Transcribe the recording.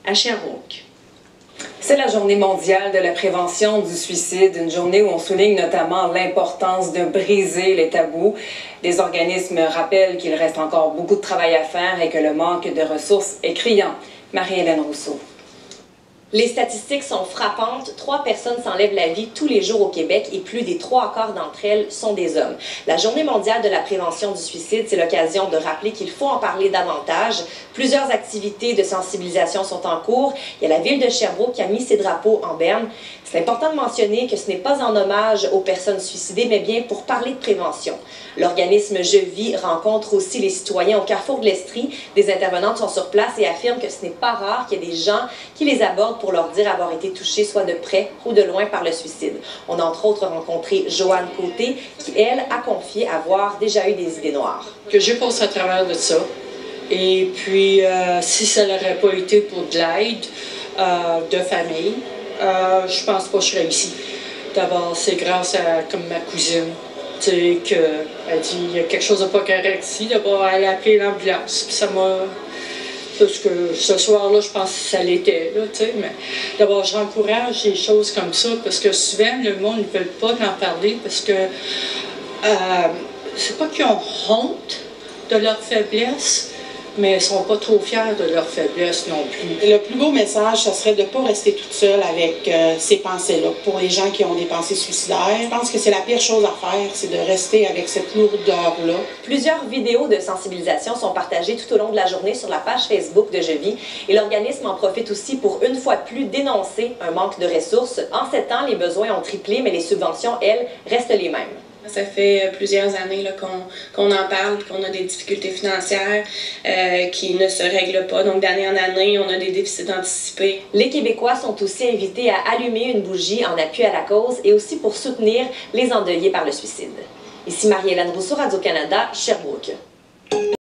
à Sherbrooke. C'est la journée mondiale de la prévention du suicide, une journée où on souligne notamment l'importance de briser les tabous. Des organismes rappellent qu'il reste encore beaucoup de travail à faire et que le manque de ressources est criant. Marie-Hélène Rousseau. Les statistiques sont frappantes. 3 personnes s'enlèvent la vie tous les jours au Québec et plus des 3/4 d'entre elles sont des hommes. La Journée mondiale de la prévention du suicide, c'est l'occasion de rappeler qu'il faut en parler davantage. Plusieurs activités de sensibilisation sont en cours. Il y a la ville de Sherbrooke qui a mis ses drapeaux en berne. C'est important de mentionner que ce n'est pas en hommage aux personnes suicidées, mais bien pour parler de prévention. L'organisme Je Vis rencontre aussi les citoyens au carrefour de l'Estrie. Des intervenantes sont sur place et affirment que ce n'est pas rare qu'il y ait des gens qui les abordent pour leur dire avoir été touchés soit de près ou de loin par le suicide. On a entre autres rencontré Joanne Côté qui, elle, a confié avoir déjà eu des idées noires. Que j'ai passé à travers de ça. Et puis, si ça n'aurait pas été pour de l'aide de famille, je pense pas que je serais ici. D'abord, c'est grâce à comme ma cousine, tu sais, qu'elle dit il y a quelque chose de pas correct ici. D'abord, elle a appelé l'ambulance. Puis ça m'a. Parce que ce soir-là, je pense que ça l'était, là, tu sais. Mais d'abord, j'encourage des choses comme ça parce que souvent, le monde ne veut pas en parler parce que c'est pas qu'ils ont honte de leur faiblesse, mais ils ne sont pas trop fiers de leur faiblesse non plus. Le plus beau message, ce serait de ne pas rester toute seule avec ces pensées-là. Pour les gens qui ont des pensées suicidaires, je pense que c'est la pire chose à faire, c'est de rester avec cette lourdeur-là. Plusieurs vidéos de sensibilisation sont partagées tout au long de la journée sur la page Facebook de Je Vis. Et l'organisme en profite aussi pour une fois de plus dénoncer un manque de ressources. En 7 ans, les besoins ont triplé, mais les subventions, elles, restent les mêmes. Ça fait plusieurs années qu'on en parle, qu'on a des difficultés financières qui ne se règlent pas. Donc, d'année en année, on a des déficits anticipés. Les Québécois sont aussi invités à allumer une bougie en appui à la cause et aussi pour soutenir les endeuillés par le suicide. Ici Marie-Hélène Rousseau, Radio-Canada, Sherbrooke.